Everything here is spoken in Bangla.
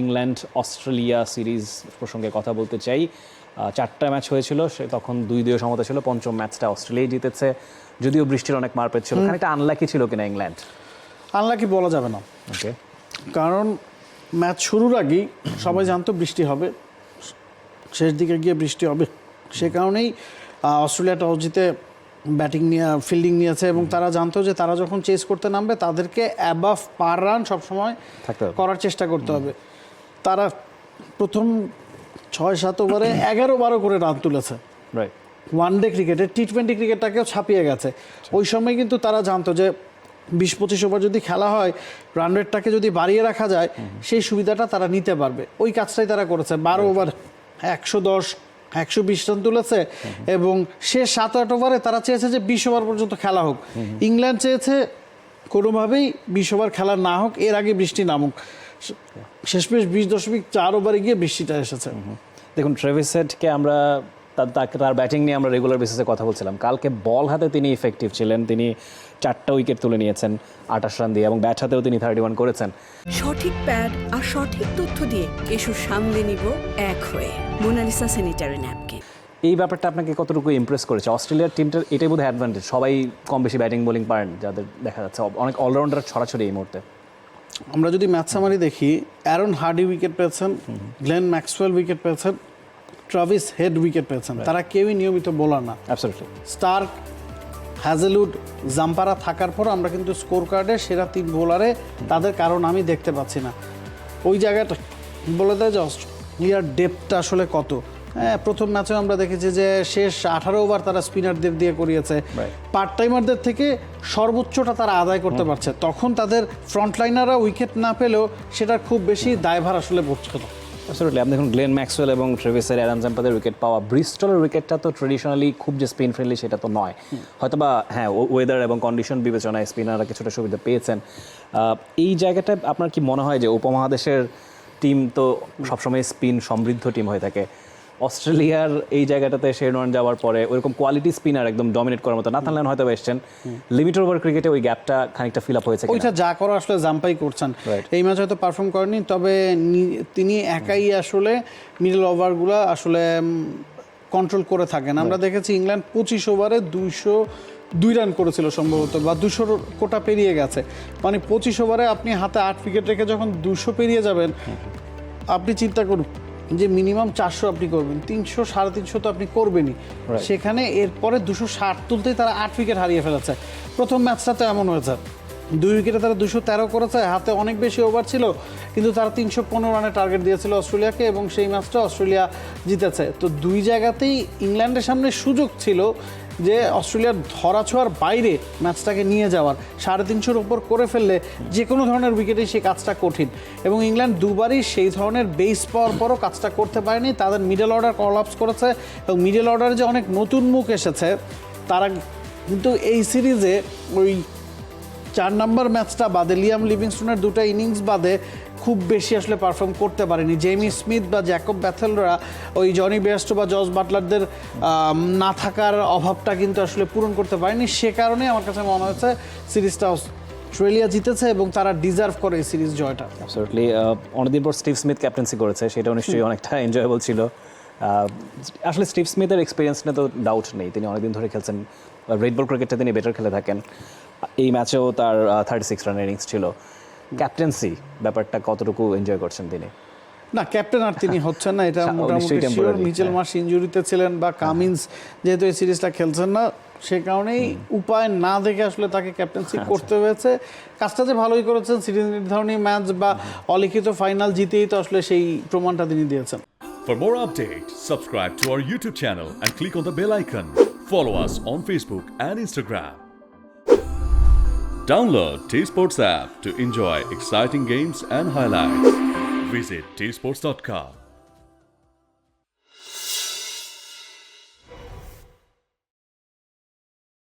ইংল্যান্ড অস্ট্রেলিয়া সিরিজ প্রসঙ্গে কথা বলতে চাই। 4টা ম্যাচ হয়েছিল, সে তখন 2-2 সমতা ছিল। পঞ্চম ম্যাচটা অস্ট্রেলিয়াই জিতেছে, যদিও বৃষ্টির অনেক মারপেট ছিল। খানিকটা আনলাকি ছিল কিনা ইংল্যান্ড? আনলাকি বলা যাবে না, ওকে, কারণ ম্যাচ শুরুর আগেই সবাই জানতো বৃষ্টি হবে, শেষ দিকে গিয়ে বৃষ্টি হবে। সে কারণেই অস্ট্রেলিয়া টস জিতে ব্যাটিং নিয়ে ফিল্ডিং নিয়েছে এবং তারা জানতো যে তারা যখন চেস করতে নামবে তাদেরকে অ্যাবাভ পার রান সবসময় করার চেষ্টা করতে হবে। তারা প্রথম 6-7 ওভারে 11-12 করে রান তুলেছে। রাইট, ওয়ানডে ক্রিকেটে, টি-20 ক্রিকেটটাকেও ছাপিয়ে গেছে। ওই সময় কিন্তু তারা জানতো যে 20-25 ওভার যদি খেলা হয়, রান রেটটাকে যদি বাড়িয়ে রাখা যায়, সেই সুবিধাটা তারা নিতে পারবে। ওই কাজটাই তারা করেছে। 12 ওভার 110-120 রান তুলেছে এবং শেষ 7-8 ওভারে তারা চেয়েছে যে 20 ওভার পর্যন্ত খেলা হোক। ইংল্যান্ড চেয়েছে কোনোভাবেই 20 ওভার খেলা না হোক, এর আগে বৃষ্টি নামুক। শেষমেশ 20.4 ওভারে গিয়ে বৃষ্টিটা এসেছে। দেখুন, ট্রেভিস হেডকে আমরা তার ব্যাটিং নিয়ে আমরা রেগুলার বেসিসে কথা বলছিলাম। কালকে বল হাতে তিনি ইফেক্টিভ ছিলেন। তিনি 4টা উইকেট তুলে নিয়েছেন 28 রান দিয়ে, এবং ব্যাট হাতেও তিনি 31 করেছেন। সঠিক প্যাড আর সঠিক তথ্য দিয়ে কেশু সামলে নিব এক হয়ে। Monalisa sanitary napkin. এই ব্যাপারটা আপনাকে কতটুকু ইমপ্রেস করেছে? অস্ট্রেলিয়ার টিমটার এটাই বোধহয় অ্যাডভান্টেজ, সবাই কম বেশি ব্যাটিং বোলিং পারেন, যাদের দেখা যাচ্ছে অনেক অলরাউন্ডার ছড়াছড়ি এই মুহূর্তে। আমরা যদি ম্যাচ সামারি দেখি, অ্যারন হার্ডি উইকেট পেয়েছেন, গ্লেন ম্যাক্সওয়েল উইকেট পেয়েছেন, ট্রাভিস হেড উইকেট পেয়েছেন। তারা কেউই নিয়মিত বোলার না। অ্যাবসলিউটলি। স্টার্ক, হ্যাজেলউড, জাম্পারা থাকার পর আমরা কিন্তু স্কোর কার্ডে সেরা 3 বোলারে তাদের কারণ আমি দেখতে পাচ্ছি না। ওই জায়গাটা বলে দেয় যে অস্ট্রেলিয়ার ডেপথটা আসলে কত। হ্যাঁ, প্রথম ম্যাচে আমরা দেখেছি যে শেষ 18 ওভার তারা স্পিনারদের দিয়ে করিয়েছে। পার্ট টাইমারদের থেকে সর্বোচ্চটা তারা আদায় করতে পারছে। তখন তাদের ফ্রন্টলাইনাররা উইকেট না পেলেও সেটার খুব বেশি দায়ভার আসলে পড়ছে না। অ্যাবসলিউটলি। আপনি দেখুন, গ্লেন ম্যাক্সওয়েল এবং ট্রেভিসের, অ্যারন জাম্পাদের উইকেট পাওয়া। ব্রিস্টলের উইকেটটা তো ট্রেডিশনালি খুব যে স্পিন ফ্রেন্ডলি সেটা তো নয়। হয়তোবা হ্যাঁ, ওয়েদার এবং কন্ডিশন বিবেচনায় স্পিনাররা কিছুটা সুবিধা পেয়েছেন। এই জায়গাটা আপনার কি মনে হয় যে উপমহাদেশের টিম তো সবসময় স্পিন সমৃদ্ধ টিম হয়ে থাকে, অস্ট্রেলিয়ার এই জায়গাটাতে শেন ওয়ার্ন যাওয়ার পরে ওইরকম কোয়ালিটি স্পিনার একদম ডমিনেট করার মতো নাথান লায়ন হয়তো এসছেন, লিমিটেড ওভার ক্রিকেটে ওই গ্যাপটা খানিকটা ফিল আপ হয়েছে? ওইটা যা করা আসলে জাম্পাই করছেন। এই ম্যাচ হয়তো পারফর্ম করেনি, তবে তিনি একাই আসলে মিডল ওভারগুলো আসলে কন্ট্রোল করে থাকেন। আমরা দেখেছি ইংল্যান্ড 25 ওভারে 202 রান করেছিল সম্ভবত, বা 200 কোটা পেরিয়ে গেছে। মানে 25 ওভারে আপনি হাতে 8 উইকেট রেখে যখন 200 পেরিয়ে যাবেন, আপনি চিন্তা করুন যে মিনিমাম 400 আপনি করবেন, 300 350 তো আপনি করবেনই। সেখানে এরপরে 260 তুলতেই তারা 8 উইকেট হারিয়ে ফেলেছে। প্রথম ম্যাচটা তো এমন হয়েছে, 2 উইকেটে তারা 213 করেছে, হাতে অনেক বেশি ওভার ছিল, কিন্তু তারা 315 রানের টার্গেট দিয়েছিল অস্ট্রেলিয়াকে এবং সেই ম্যাচটা অস্ট্রেলিয়া জিতেছে। তো দুই জায়গাতেই ইংল্যান্ডের সামনে সুযোগ ছিল যে অস্ট্রেলিয়ার ধরাছোঁয়ার বাইরে ম্যাচটাকে নিয়ে যাওয়ার। 350-র ওপর করে ফেললে যে কোনো ধরনের উইকেটেই সেই কাজটা কঠিন, এবং ইংল্যান্ড দুবারই সেই ধরনের বেস পাওয়ার পরও কাজটা করতে পারেনি। তাদের মিডল অর্ডার কলাপস করেছে, এবং মিডল অর্ডারে যে অনেক নতুন মুখ এসেছে তারা কিন্তু এই সিরিজে ওই 4 নম্বর ম্যাচটা বাদে, লিয়াম লিভিংস্টোনের 2টা ইনিংস বাদে খুব বেশি আসলে পারফর্ম করতে পারেনি। জেমি স্মিথ বা জ্যাকব ব্যাথেলরা ওই জনি বেয়ারস্টো বা জস বাটলারদের না থাকার অভাবটা কিন্তু আসলে পূরণ করতে পারেনি। সে কারণে আমার কাছে মনে হয়েছে সিরিজটা অস্ট্রেলিয়া জিতেছে এবং তারা ডিজার্ভ করে এই সিরিজ জয়টা। অ্যাবসলিউটলি। অনেকদিন পর স্টিভ স্মিথ ক্যাপ্টেন্সি করেছে, সেটাও নিশ্চয়ই অনেকটা এনজয়েবল ছিল। আসলে স্টিভ স্মিথের এক্সপিরিয়েন্স নিয়ে তো ডাউট নেই, তিনি অনেকদিন ধরে খেলছেন। রেড বল ক্রিকেটটা তিনি বেটার খেলে থাকেন। এই ম্যাচেও তার 36 রানের ইনিংস ছিল। ক্যাপ্টেন্সি ব্যাপারটা কতটুকু এনজয় করছেন তিনি? না, ক্যাপ্টেন আর তিনি হচ্ছেন না, এটা মোটামুটি শিওর। মিচেল মার্শ ইনজুরিতে ছিলেন, বা কামিন্স যেহেতু এই সিরিজটা খেলছেন না, সে কারণেই উপায় না দেখে আসলে তাকে ক্যাপ্টেন্সি করতে হয়েছে। কাজটা যে ভালোই করেছেন, সিরিজ নির্ধারণী ম্যাচ বা অলিখিত ফাইনাল জিতেই তো আসলে সেই প্রমাণটা তিনি দিয়েছেন। For more updates, subscribe to our YouTube channel and click on the bell icon. Follow us on Facebook and Instagram. Download T-Sports app to enjoy exciting games and highlights. Visit tsports.com.